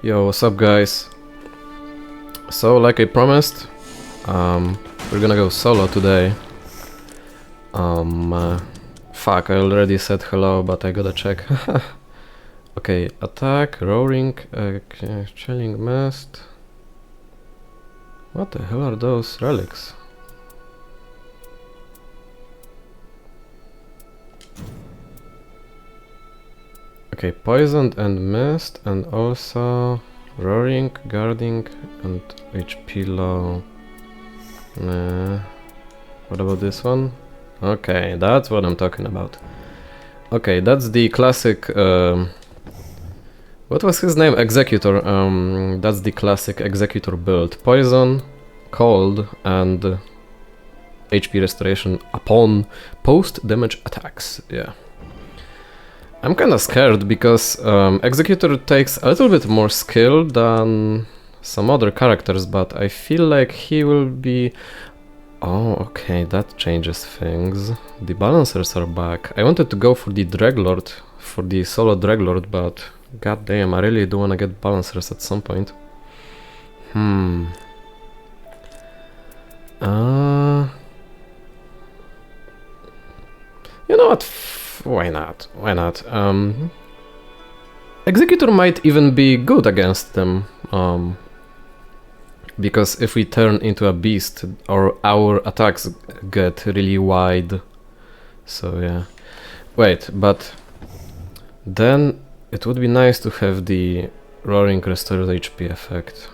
Yo, what's up guys? So, like I promised, we're gonna go solo today. Fuck, I already said hello, but I gotta check. Okay, attack, roaring, chilling mist. What the hell are those relics? Okay, poisoned and mist, and also roaring, guarding, and HP low. What about this one? Okay, that's what I'm talking about. Okay, that's the classic. What was his name? Executor. That's the classic Executor build. Poison, cold, and HP restoration upon post-damage attacks. Yeah. I'm kinda scared because Executor takes a little bit more skill than some other characters, but I feel like he will be... Oh, okay, that changes things. The Balancers are back. I wanted to go for the Draglord, for the solo Draglord, but god damn, I really do wanna get Balancers at some point. You know what? Why not? Why not? Executor might even be good against them. Because if we turn into a beast, our attacks get really wide. So yeah. Wait, but then it would be nice to have the Roaring Restored HP effect.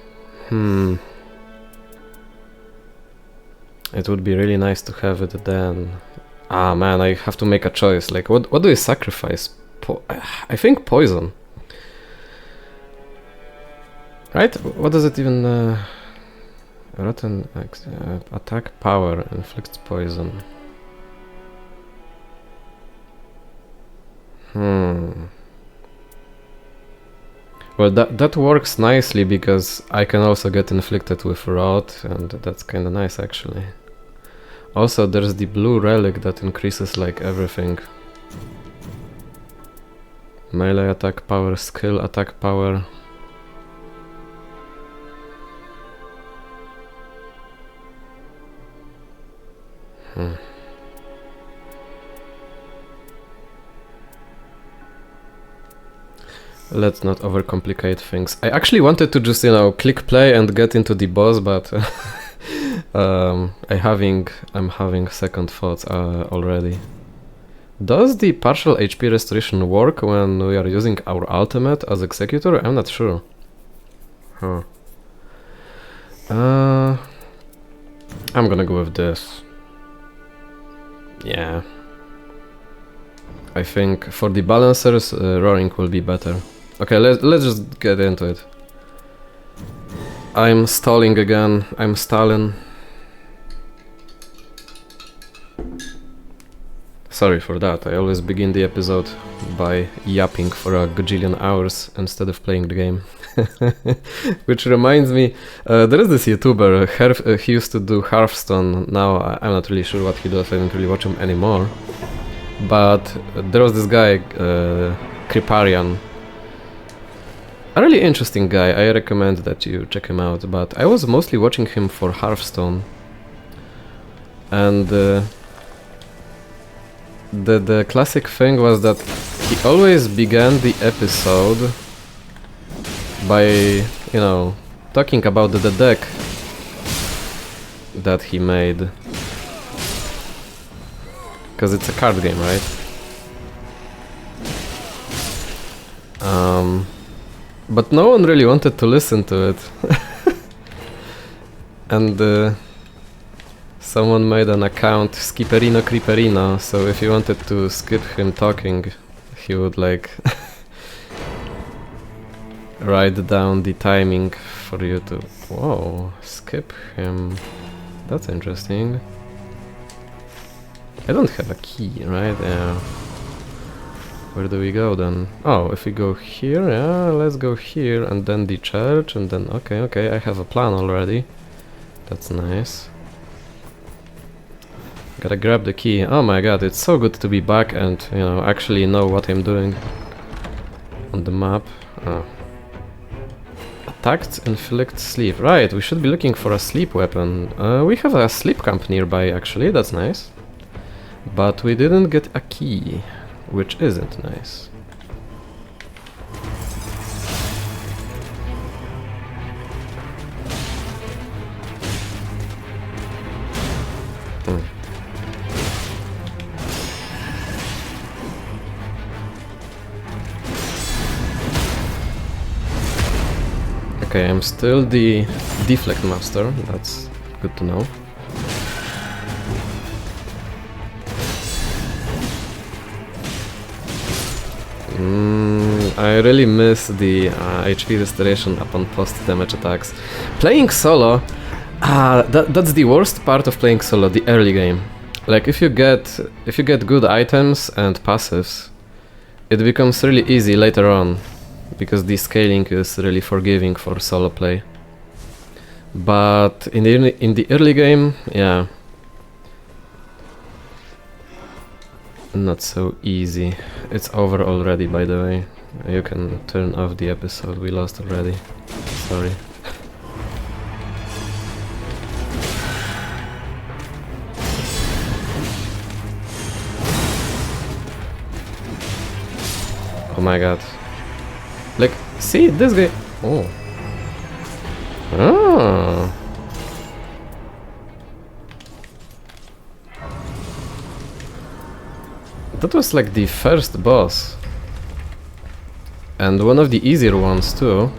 It would be really nice to have it then. Ah man, I have to make a choice. Like, what do I sacrifice? I think poison. Right? What does it even... Rotten attack power inflicts poison. Well, that works nicely because I can also get inflicted with rot, and that's kinda nice actually. Also, there's the blue relic that increases like everything. Melee attack power, skill attack power. Let's not overcomplicate things. I actually wanted to just, you know, click play and get into the boss, but I'm having second thoughts already. Does the partial HP restoration work when we are using our ultimate as Executor? I'm not sure. I'm gonna go with this. Yeah. I think for the Balancers, Roaring will be better. Okay, let's just get into it. I'm stalling again. I'm stalling. Sorry for that. I always begin the episode by yapping for a gajillion hours instead of playing the game. Which reminds me, there is this YouTuber, he used to do Hearthstone. Now I'm not really sure what he does. I don't really watch him anymore. But there was this guy, Kriparian. A really interesting guy. I recommend that you check him out. But I was mostly watching him for Hearthstone. And the classic thing was that he always began the episode by, you know, talking about the deck that he made. Because it's a card game, right? But no one really wanted to listen to it. And someone made an account, Skipperino Creeperino, so if you wanted to skip him talking, he would like write down the timing for you to... Whoa, skip him. That's interesting. I don't have a key, right? Yeah. Where do we go then? Oh, if we go here, yeah, let's go here, and then the church, and then... Okay, I have a plan already. That's nice. Gotta grab the key. Oh my god, it's so good to be back and, you know, actually know what I'm doing on the map. Oh. attacks inflict sleep. Right, we should be looking for a sleep weapon. We have a sleep camp nearby, actually, that's nice. But we didn't get a key, which isn't nice. Okay, I'm still the deflect master, that's good to know. I really miss the HP restoration upon post-damage attacks. Playing solo, that's the worst part of playing solo, the early game. Like if you get good items and passives, it becomes really easy later on, because the scaling is really forgiving for solo play. But in the early game, yeah, not so easy. It's over already, by the way. You can turn off the episode, we lost already. Sorry. Oh my god. Like, see, this guy... Oh. Ah. That was like the first boss. And one of the easier ones too.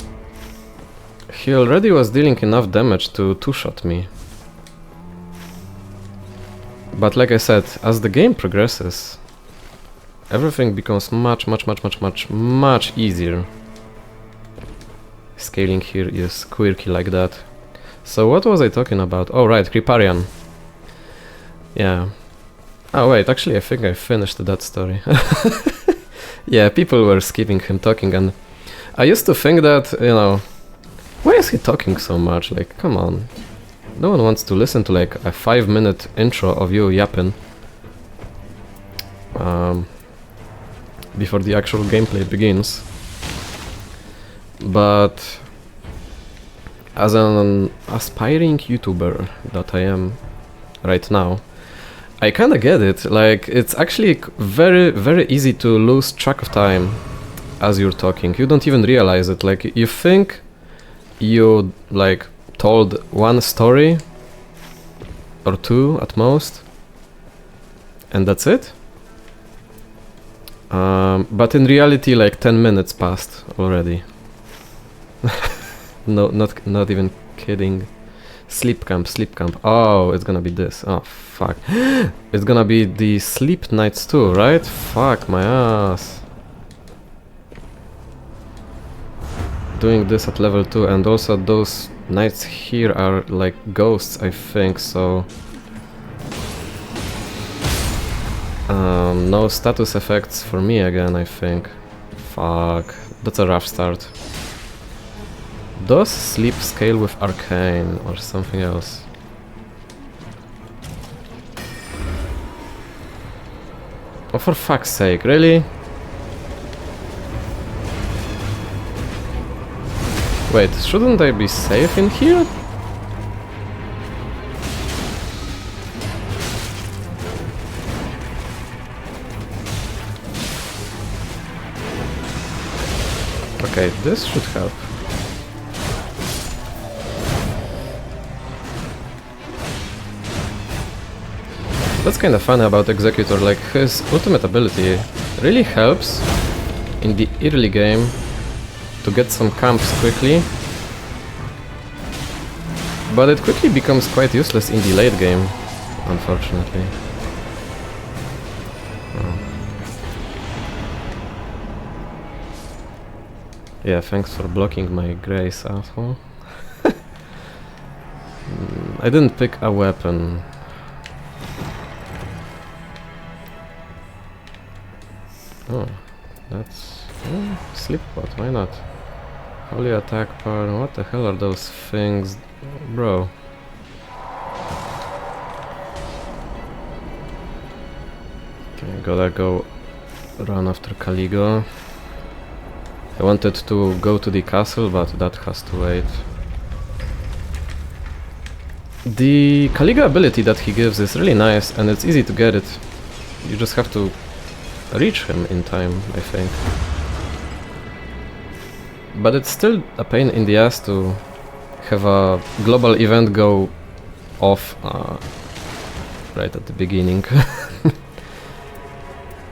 He already was dealing enough damage to two-shot me. But like I said, as the game progresses, everything becomes much easier. Scaling here is quirky like that. So what was I talking about? Oh right, Kriparian. Yeah. Oh wait, actually I think I finished that story. Yeah, people were skipping him talking, and I used to think that, you know, why is he talking so much? Like, come on. No one wants to listen to like a 5-minute intro of you yapping before the actual gameplay begins. But as an aspiring YouTuber that I am right now, I kinda get it. Like, it's actually very easy to lose track of time as you're talking. You don't even realize it. Like, you think you like told one story or two at most, and that's it. But in reality, like 10 minutes passed already. No, not even kidding. Sleep camp. Oh, it's gonna be this. Oh, fuck. It's gonna be the sleep nights too, right? Fuck my ass. Doing this at level 2, and also those nights here are like ghosts, I think, so... no status effects for me again, I think. Fuck. That's a rough start. Does sleep scale with arcane or something else? Oh, for fuck's sake, really? Wait, shouldn't I be safe in here? Okay, this should help. That's kind of fun about Executor, like his ultimate ability really helps in the early game to get some camps quickly, but it quickly becomes quite useless in the late game, unfortunately. Oh. Yeah, thanks for blocking my grace, asshole. I didn't pick a weapon. Oh, that's... sleep pot, why not? Holy attack power, what the hell are those things? Bro. Okay, gotta go run after Caligo. I wanted to go to the castle, but that has to wait. The Caliga ability that he gives is really nice, and it's easy to get it. You just have to reach him in time, I think. But it's still a pain in the ass to have a global event go off right at the beginning.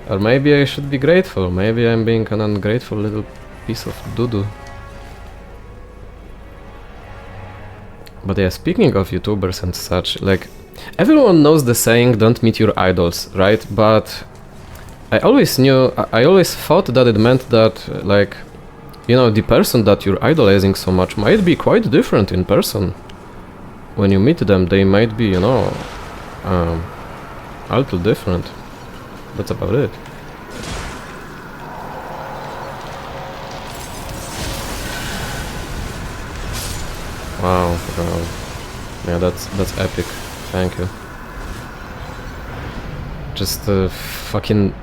Or maybe I should be grateful, maybe I'm being an ungrateful little piece of doo-doo. But yeah, speaking of YouTubers and such, like, everyone knows the saying, don't meet your idols, right? But I always thought that it meant that, like, you know, the person that you're idolizing so much might be quite different in person. When you meet them, they might be, you know, a little different. That's about it. Wow, yeah, that's epic. Thank you. Just fucking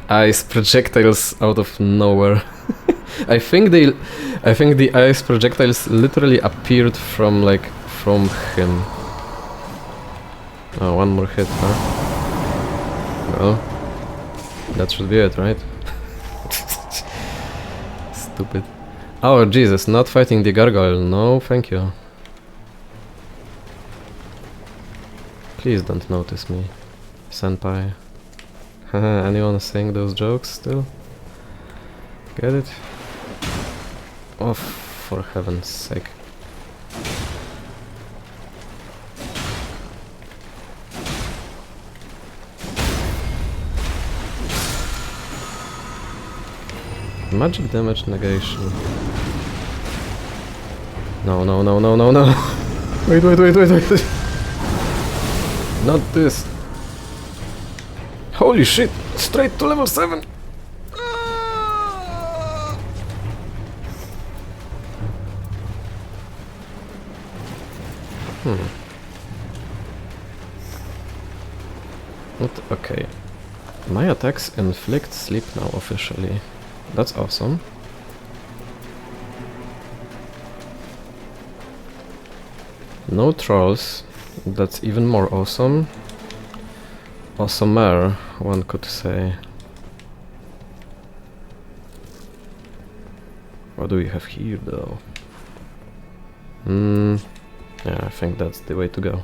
ice projectiles out of nowhere. I think the ice projectiles literally appeared from him. Oh, one more hit, huh? Well, that should be it, right? Stupid. Oh Jesus, not fighting the gargoyle. No, thank you. Please don't notice me, senpai. Anyone saying those jokes still? Get it? Oh, for heaven's sake. Magic damage negation. No, no, no, no, no, no. Wait. Not this. Holy shit! Straight to level 7! What? Okay. My attacks inflict sleep now officially. That's awesome. No trolls. That's even more awesome. Awesomer, one could say. What do we have here though? Yeah, I think that's the way to go.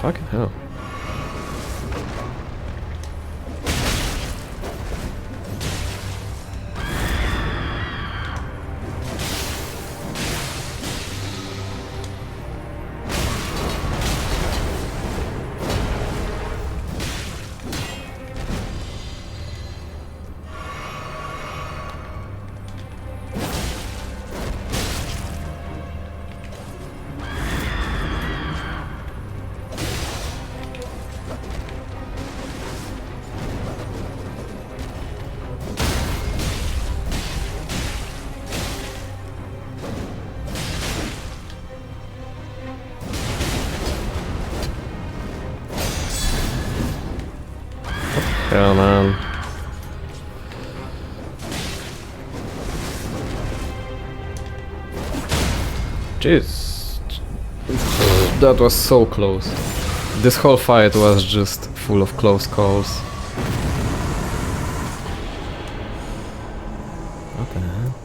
Fucking hell. Hell, man. Jeez. That was so close. This whole fight was just full of close calls. What the hell?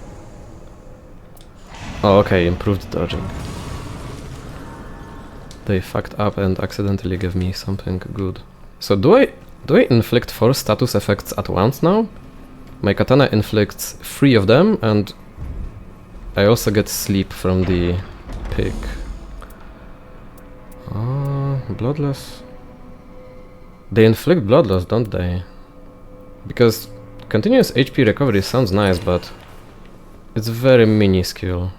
Oh, okay, improved dodging. They fucked up and accidentally gave me something good. So do I inflict 4 status effects at once now? My katana inflicts 3 of them, and I also get sleep from the pick. Bloodless. They inflict bloodless, don't they? Because continuous HP recovery sounds nice, but it's very minuscule.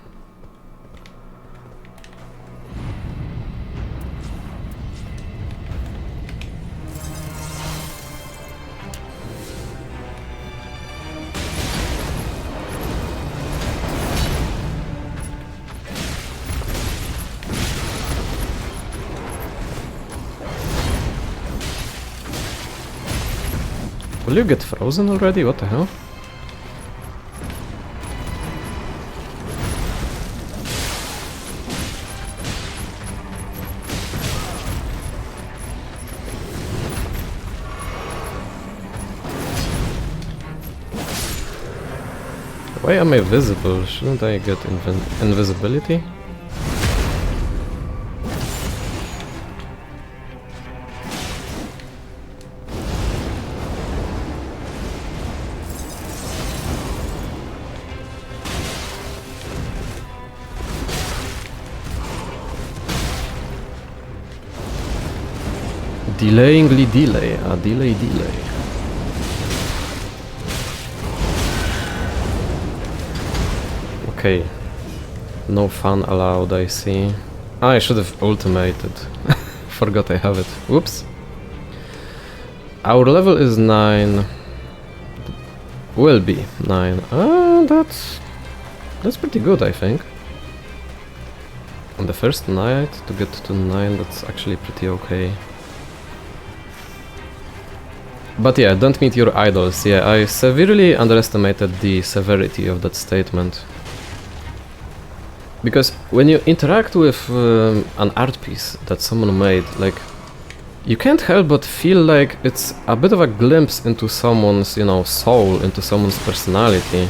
Will you get frozen already? What the hell? Why am I visible? Shouldn't I get invisibility? Delayingly delay, a delay. Okay. No fun allowed, I see. Ah, I should have ultimated. Forgot I have it. Whoops. Our level is 9. Will be 9. That's pretty good, I think. On the first night, to get to 9, that's actually pretty okay. But yeah, don't meet your idols. Yeah, I severely underestimated the severity of that statement. Because when you interact with an art piece that someone made, like, you can't help but feel like it's a bit of a glimpse into someone's, you know, soul, into someone's personality.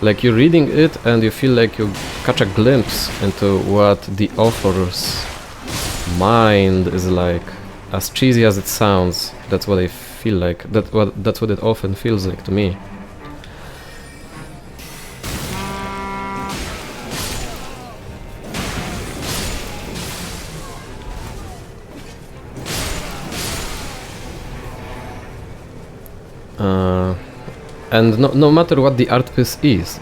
Like, you're reading it and you feel like you catch a glimpse into what the author's mind is like. As cheesy as it sounds, that's what I feel like. That's what it often feels like to me. And no matter what the art piece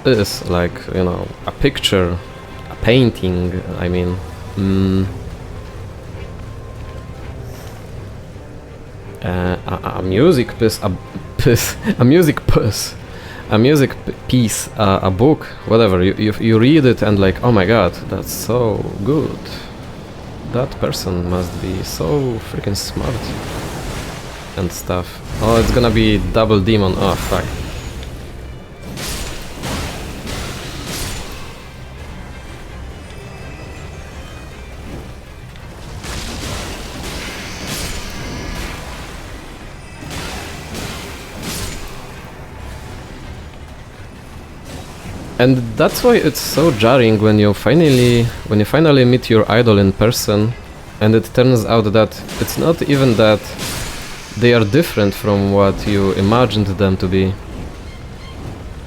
is like, you know, a picture, a painting, I mean, a music piece, a music piece, a book, whatever. You read it and like, oh my god, that's so good. That person must be so freaking smart and stuff. Oh, it's gonna be double demon. Oh fuck. And that's why it's so jarring when you finally meet your idol in person, and it turns out that it's not even that they are different from what you imagined them to be.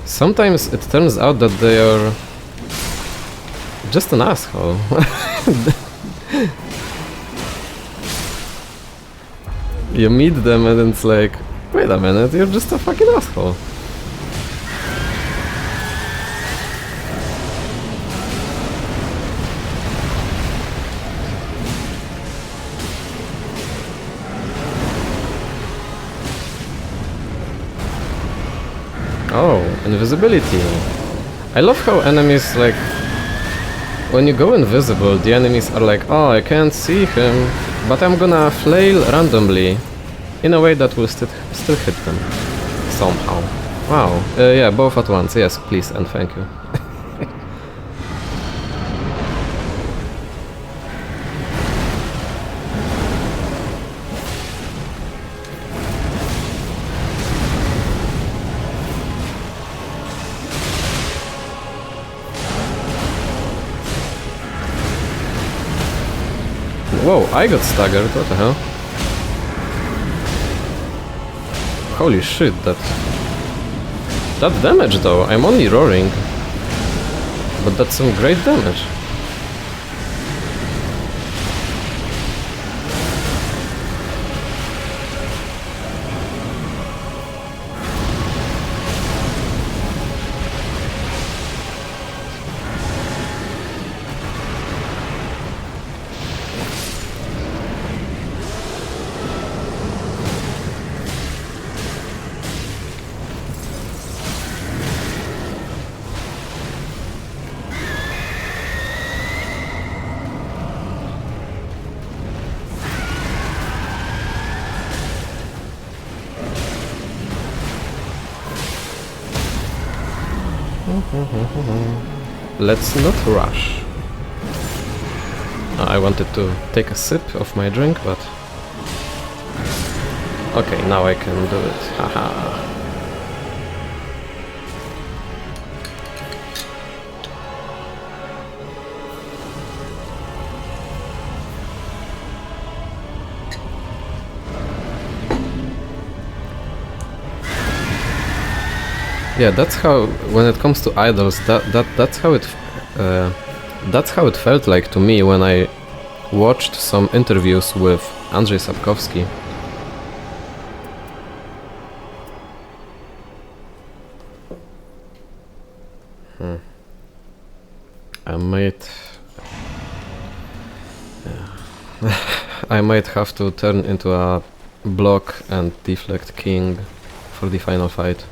Sometimes it turns out that they are just an asshole. You meet them and it's like, wait a minute, you're just a fucking asshole. Oh, invisibility. I love how enemies, like, when you go invisible, the enemies are like, oh, I can't see him, but I'm gonna flail randomly in a way that will still hit them somehow. Wow. Yeah, both at once. Yes, please and thank you. Whoa, I got staggered, what the hell? Holy shit, that damage though, I'm only roaring. But that's some great damage. Let's not rush. I wanted to take a sip of my drink, but... Okay, now I can do it. Haha. Yeah, that's how, when it comes to idols, that's how it felt like to me when I watched some interviews with Andrzej Sapkowski. I might have to turn into a block and deflect king for the final fight.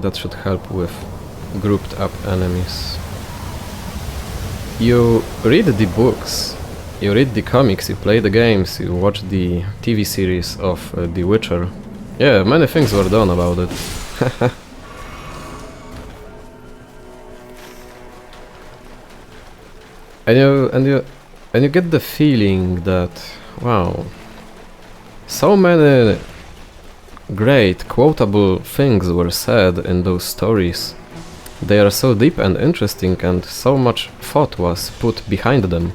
That should help with grouped up enemies. You read the books, you read the comics, you play the games, you watch the TV series of The Witcher. Yeah, many things were done about it. and you get the feeling that, wow, so many great, quotable things were said in those stories. They are so deep and interesting, and so much thought was put behind them.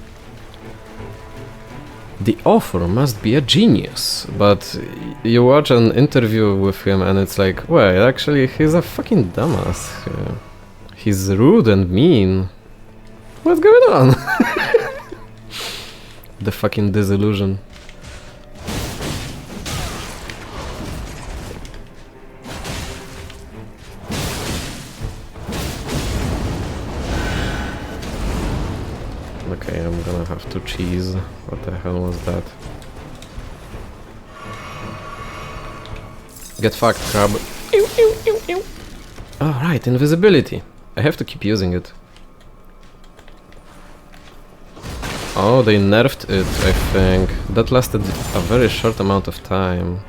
The author must be a genius, but you watch an interview with him and it's like, well, actually he's a fucking dumbass. He's rude and mean. What's going on? The fucking disillusion. Okay, I'm gonna have to cheese. What the hell was that? Get fucked, crab. Oh, right, invisibility. I have to keep using it. Oh, they nerfed it, I think. That lasted a very short amount of time.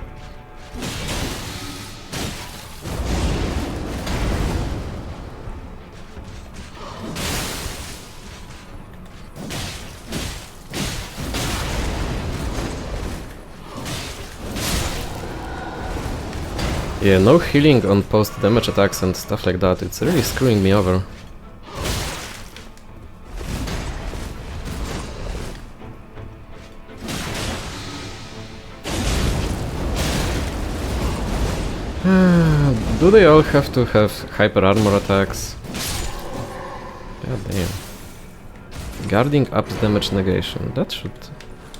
Yeah, no healing on post-damage attacks and stuff like that, it's really screwing me over. Do they all have to have hyper armor attacks? God damn. Guarding ups damage negation, that should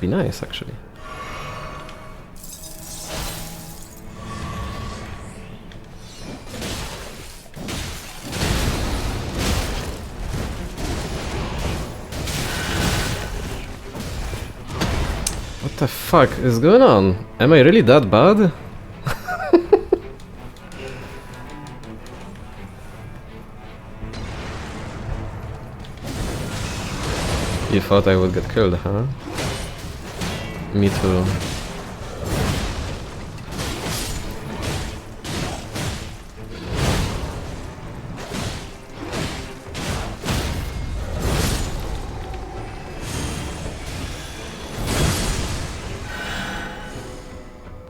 be nice actually. What the fuck is going on? Am I really that bad? You thought I would get killed, huh? Me too.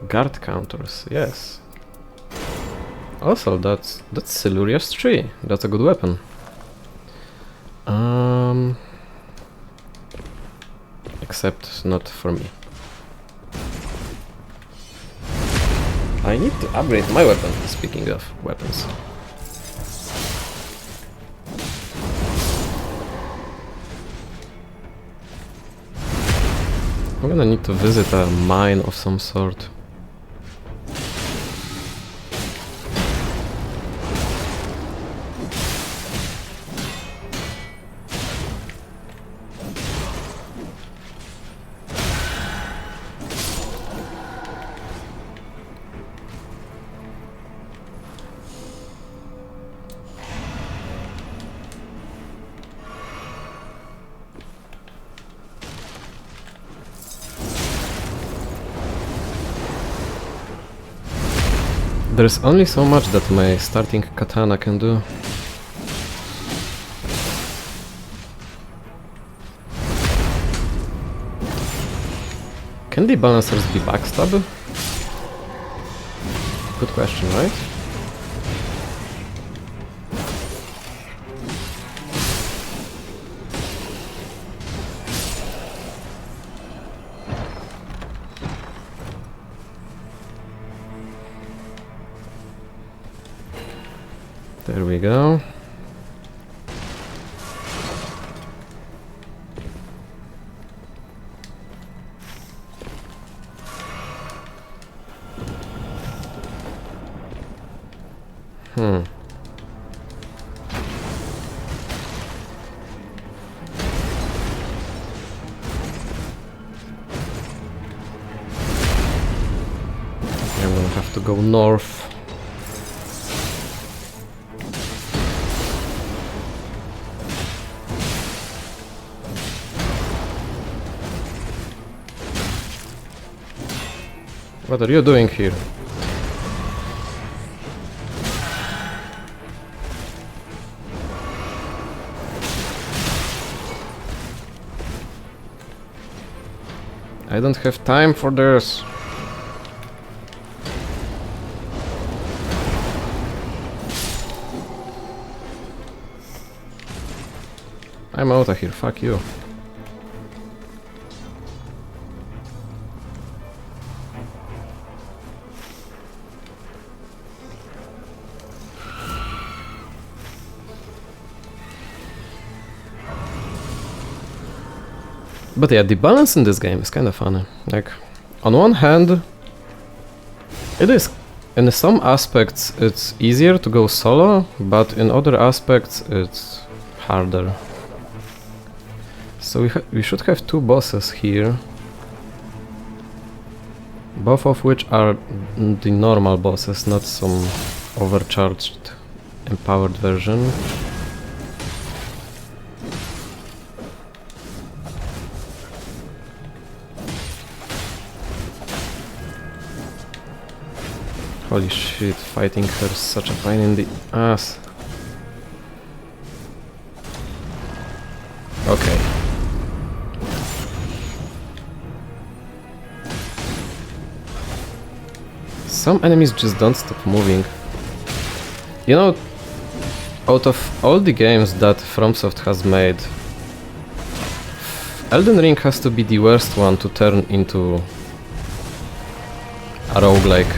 Guard counters, yes. Also, that's Siluria's tree. That's a good weapon. Except not for me. I need to upgrade my weapon, speaking of weapons. I'm gonna need to visit a mine of some sort. There's only so much that my starting katana can do. Can the balancers be backstab? Good question, right? There we go. I'm gonna have to go north. What are you doing here? I don't have time for this. I'm out of here, fuck you. But yeah, the balance in this game is kind of funny. Like, on one hand, it is, in some aspects, it's easier to go solo, but in other aspects, it's harder. So we should have two bosses here, both of which are the normal bosses, not some overcharged, empowered version. Holy shit, fighting her is such a pain in the ass. Okay. Some enemies just don't stop moving. You know, out of all the games that FromSoft has made, Elden Ring has to be the worst one to turn into a roguelike.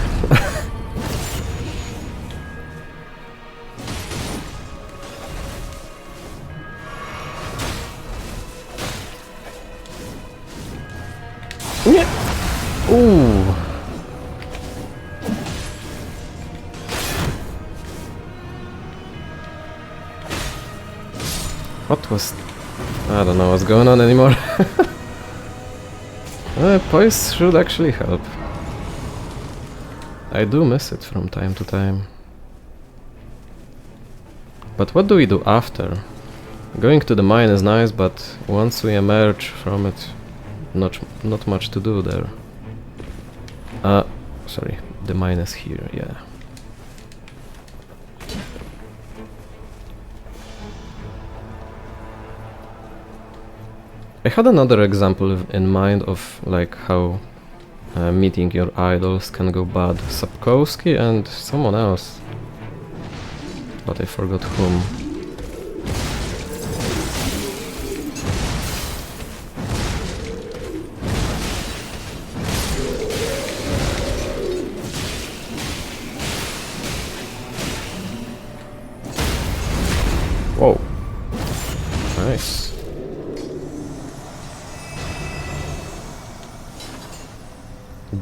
Ooh. What was... I don't know what's going on anymore. Poise should actually help. I do miss it from time to time. But what do we do after? Going to the mine is nice, but once we emerge from it, not much to do there. Sorry, the mine is here, yeah. I had another example in mind of like how meeting your idols can go bad. Sapkowski and someone else, but I forgot whom. Whoa. Nice.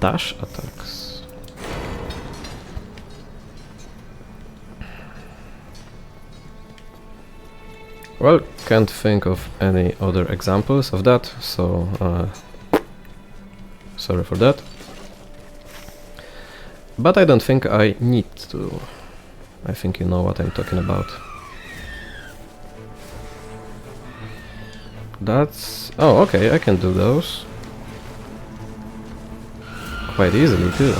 Dash attacks. Well, can't think of any other examples of that, so sorry for that. But I don't think I need to. I think you know what I'm talking about. That's... oh, okay, I can do those. Quite easily, too.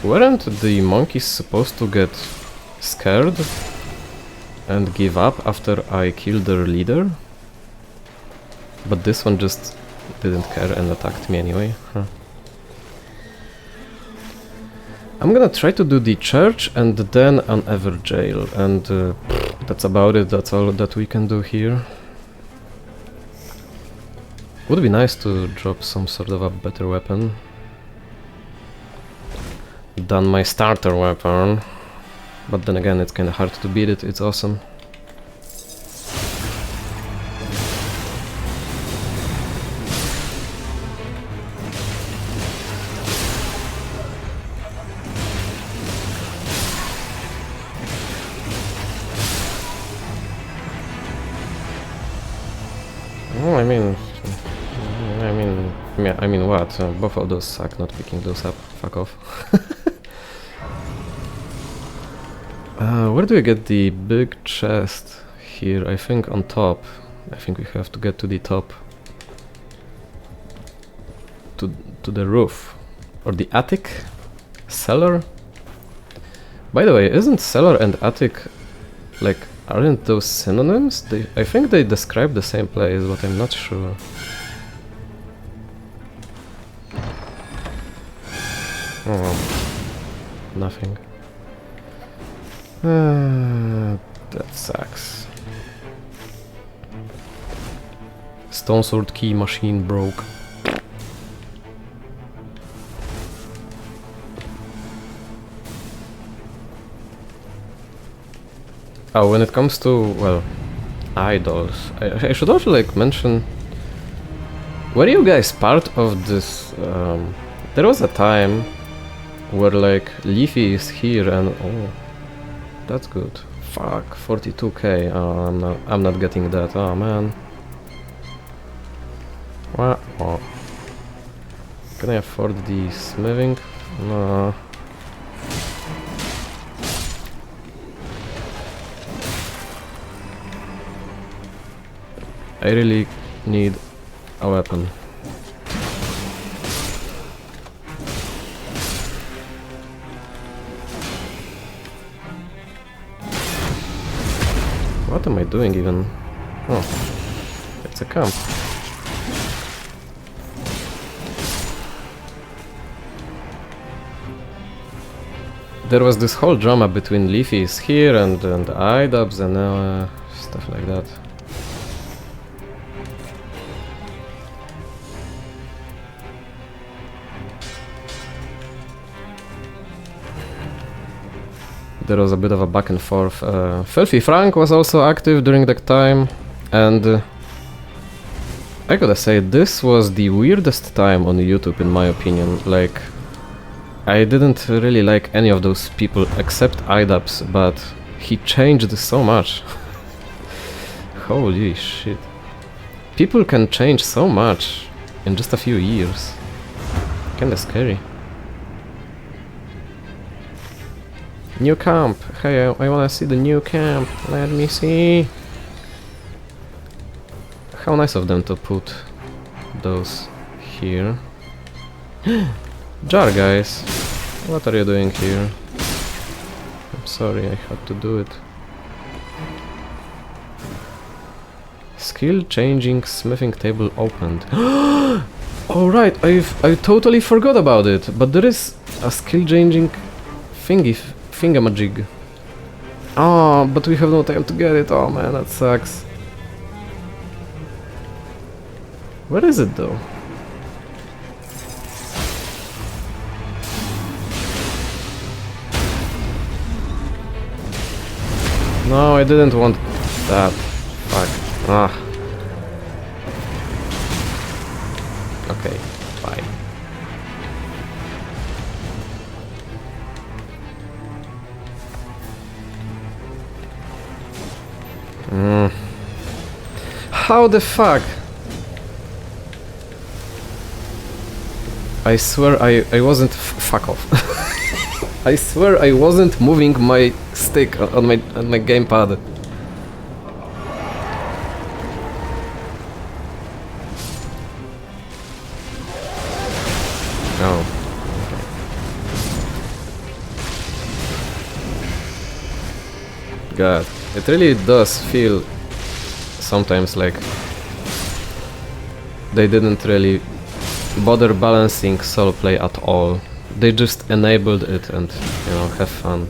Weren't the monkeys supposed to get scared and give up after I killed their leader? But this one just didn't care and attacked me anyway. Huh. I'm gonna try to do the church and then an Everjail, and that's about it. That's all that we can do here. Would be nice to drop some sort of a better weapon than my starter weapon, but then again it's kinda hard to beat it. It's awesome. Oh, I mean what? Both of those suck, not picking those up. Fuck off. Where do we get the big chest? Here, I think on top. I think we have to get to the top. To the roof. Or the attic? Cellar? By the way, isn't cellar and attic, like, aren't those synonyms? I think they describe the same place, but I'm not sure. Oh, nothing. That sucks. Stone sword key machine broke. Oh, when it comes to, well, idols, I should also like mention, were you guys part of this, there was a time where like Leafy is here and, oh, that's good. Fuck, 42k, oh, I'm not getting that, oh man. What? Oh. Can I afford the smithing? No. I really need a weapon. What am I doing even? Oh, it's a camp. There was this whole drama between Leafy's here and iDubbbz and stuff like that. There was a bit of a back and forth. Filthy Frank was also active during that time, and I gotta say, this was the weirdest time on YouTube in my opinion. Like, I didn't really like any of those people except iDubbbz, but he changed so much. Holy shit. People can change so much in just a few years. Kinda scary. New camp! Hey, I wanna see the new camp! Let me see! How nice of them to put those here. Jar guys! What are you doing here? I'm sorry, I had to do it. Skill changing smithing table opened. Alright, I totally forgot about it, but there is a skill changing thingamajig. Oh, but we have no time to get it. Oh man, that sucks. Where is it though? No, I didn't want that. Fuck. Ah. Okay, bye. How the fuck? I swear I wasn't fuck off. I swear I wasn't moving my stick on my gamepad. Oh. Okay. god, it really does feel sometimes like they didn't really bother balancing solo play at all. They just enabled it and, you know, have fun.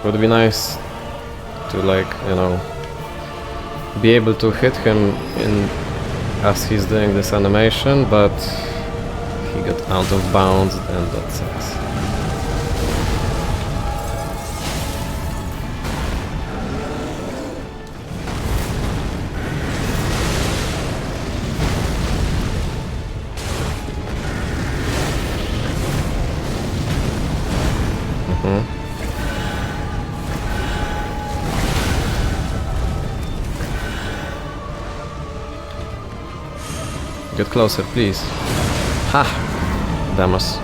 Would be nice to, like, you know, be able to hit him in as he's doing this animation, but he got out of bounds and that sucks. Get closer, please. Ha! Damn us.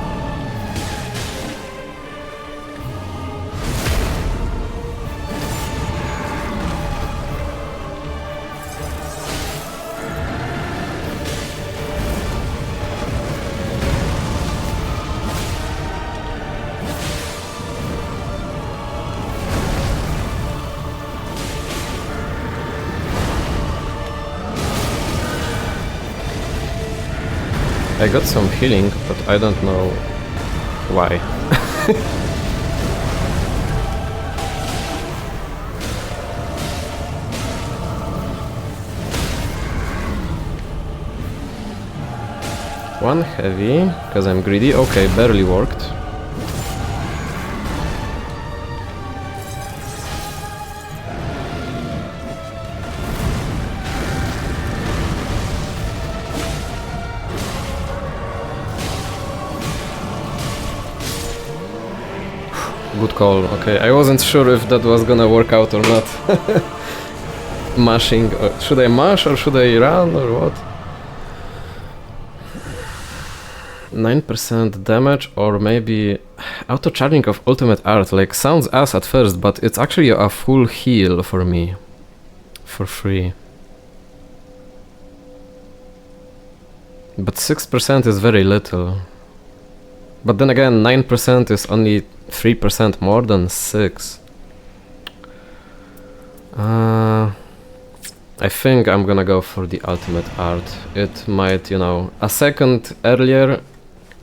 I got some healing, but I don't know why. One heavy, because I'm greedy. Okay, barely worked. Good call. Okay, I wasn't sure if that was gonna work out or not. Mashing. Should I mash or should I run or what? 9% damage or maybe auto-charging of ultimate art. Like, sounds ass at first, but it's actually a full heal for me. For free. But 6% is very little. But then again, 9% is only 3% more than 6. I think I'm gonna go for the ultimate art. It might, you know, a second earlier,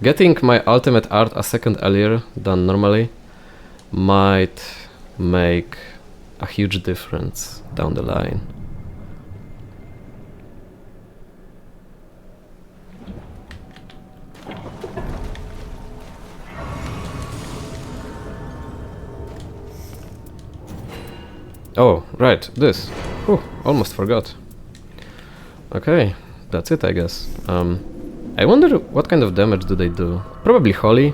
getting my ultimate art a second earlier than normally might make a huge difference down the line. Oh, right, this. Whew, almost forgot. Okay, that's it, I guess. I wonder what kind of damage do they do? Probably Holy.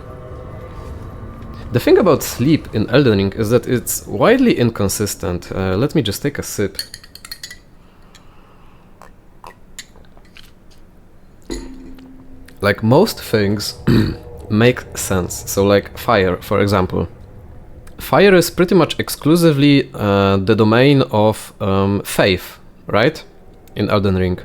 The thing about sleep in Elden Ring is that it's widely inconsistent. Let me just take a sip. Like, most things make sense. So, like, fire, for example. Fire is pretty much exclusively the domain of faith, right? In Elden Ring.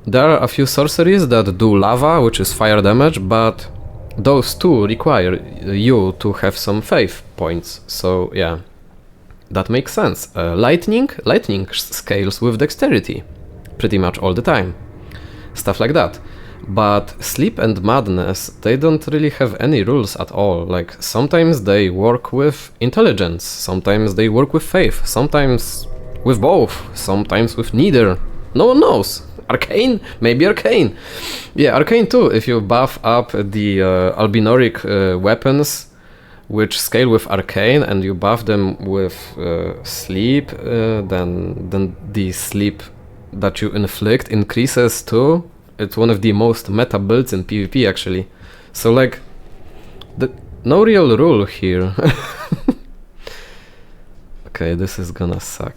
There are a few sorceries that do lava, which is fire damage, but those two require you to have some faith points. So yeah, that makes sense. Lightning scales with dexterity pretty much all the time. Stuff like that. But sleep and madness, they don't really have any rules at all. Like, sometimes they work with intelligence, sometimes they work with faith, sometimes with both, sometimes with neither. No one knows. Arcane? Maybe Arcane. Yeah, Arcane too. If you buff up the albinoric weapons, which scale with Arcane, and you buff them with sleep, then the sleep that you inflict increases too. It's one of the most meta builds in PvP, actually. So, like, no real rule here. Okay, this is gonna suck.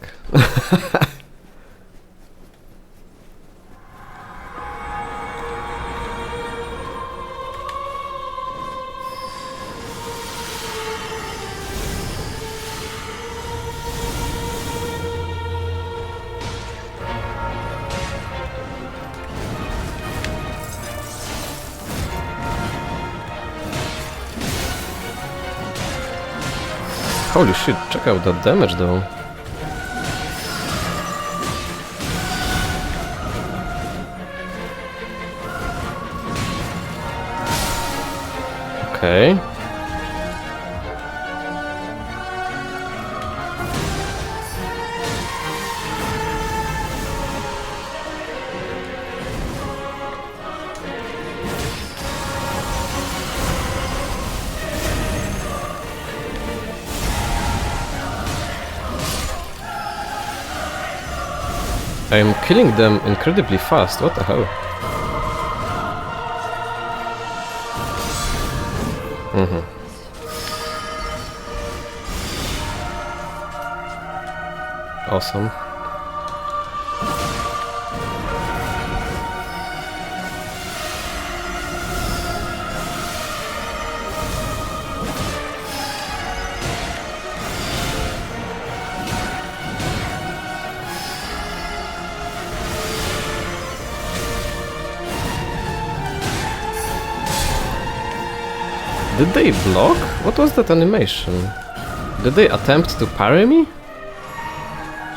Holy shit, check out that damage though. Okay. I am killing them incredibly fast, what the hell? Awesome. Did they block? What was that animation? Did they attempt to parry me?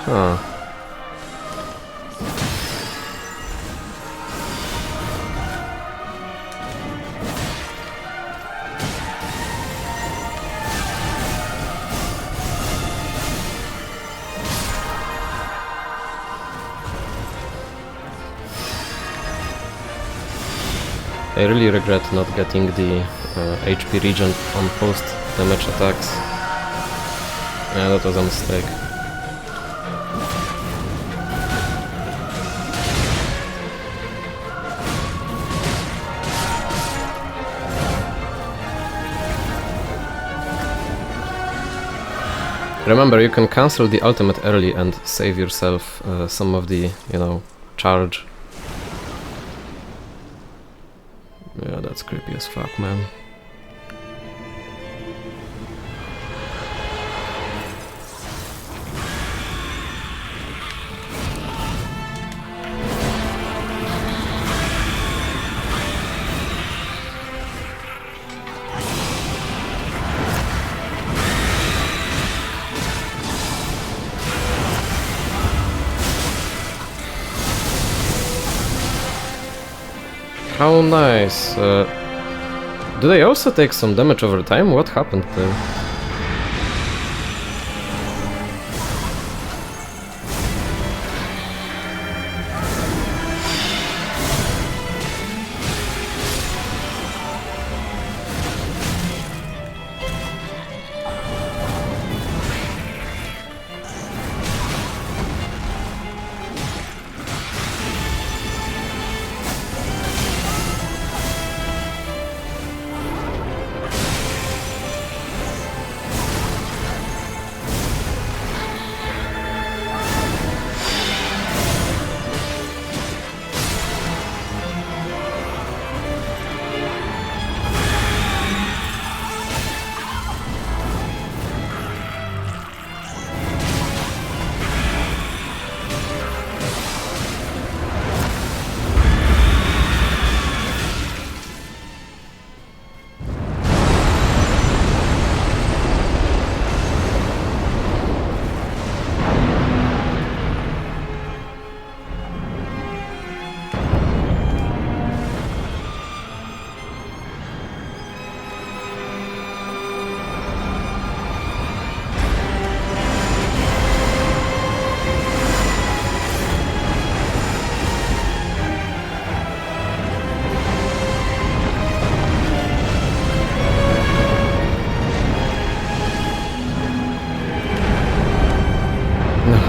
Huh. I really regret not getting the HP regen on post damage attacks. Yeah, that was a mistake. Remember, you can cancel the ultimate early and save yourself some of the, charge. Yeah, that's creepy as fuck, man. How nice. Do they also take some damage over time? What happened there?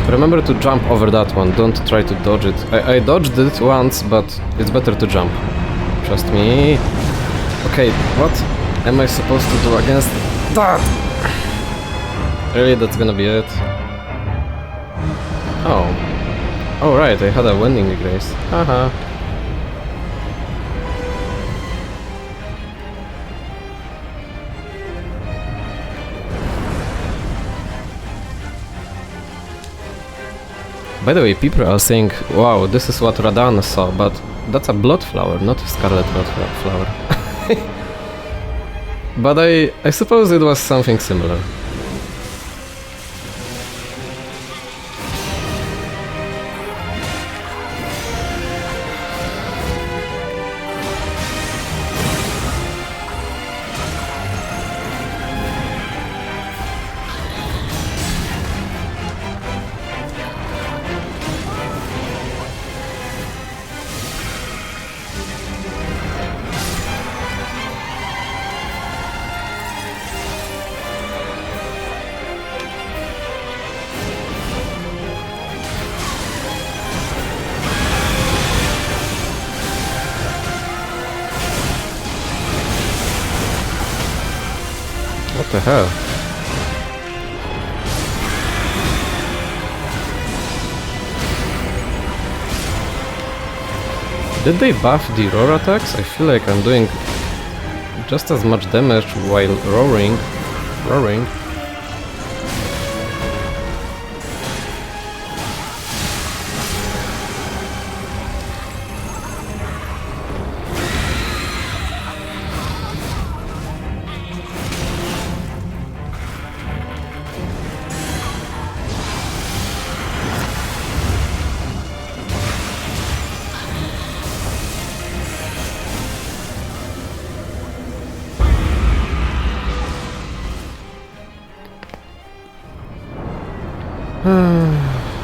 Remember to jump over that one, don't try to dodge it. I dodged it once, but it's better to jump. Trust me. Okay, what am I supposed to do against that? Really, that's gonna be it? Oh. Oh right, I had a winning grace. Haha. By the way, people are saying, wow, this is what Radan saw, but that's a blood flower, not a scarlet blood flower. But I suppose it was something similar. What the hell? Did they buff the roar attacks? I feel like I'm doing just as much damage while roaring.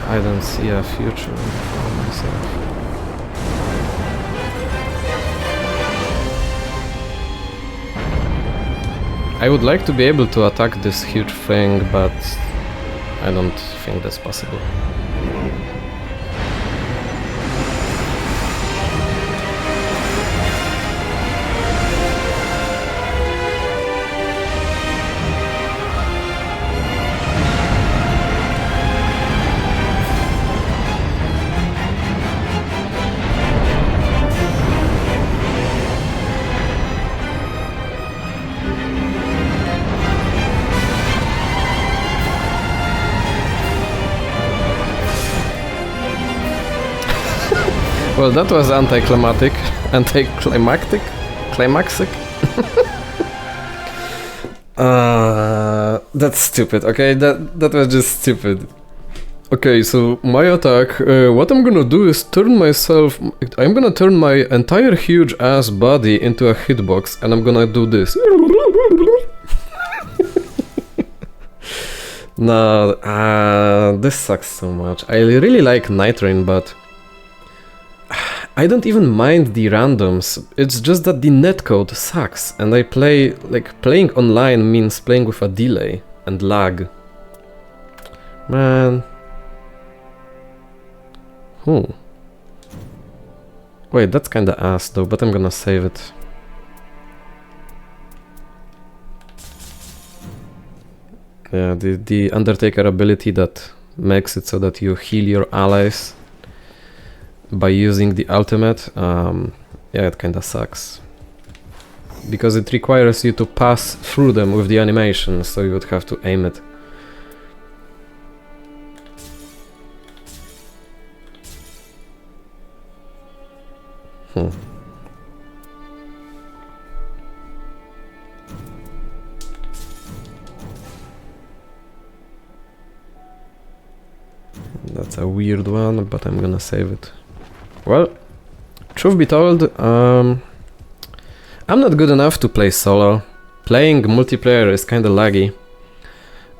I don't see a future for myself. I would like to be able to attack this huge thing, but I don't think that's possible. Well, that was anticlimactic. Climaxic? That's stupid, okay? That was just stupid. Okay, so my attack, what I'm gonna do is I'm gonna turn my entire huge ass body into a hitbox, and I'm gonna do this. No, this sucks so much. I really like Nightreign, but I don't even mind the randoms. It's just that the netcode sucks, and I playing online means playing with a delay and lag. Man. Wait, that's kinda ass though, but I'm gonna save it. Yeah, the Undertaker ability that makes it so that you heal your allies by using the ultimate, yeah, it kinda sucks. Because it requires you to pass through them with the animation, so you would have to aim it. That's a weird one, but I'm gonna save it. Well, truth be told, I'm not good enough to play solo. Playing multiplayer is kinda laggy.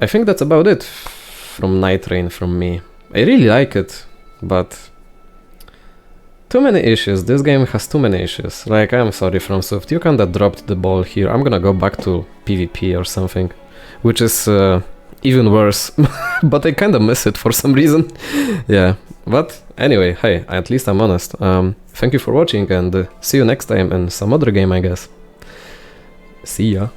I think that's about it from Nightreign from me. I really like it, but too many issues. This game has too many issues. Like, I'm sorry FromSoft, you kinda dropped the ball here. I'm gonna go back to PvP or something, which is even worse. But I kinda miss it for some reason. Yeah, but anyway, hey, at least I'm honest. Thank you for watching, and see you next time in some other game, I guess. See ya.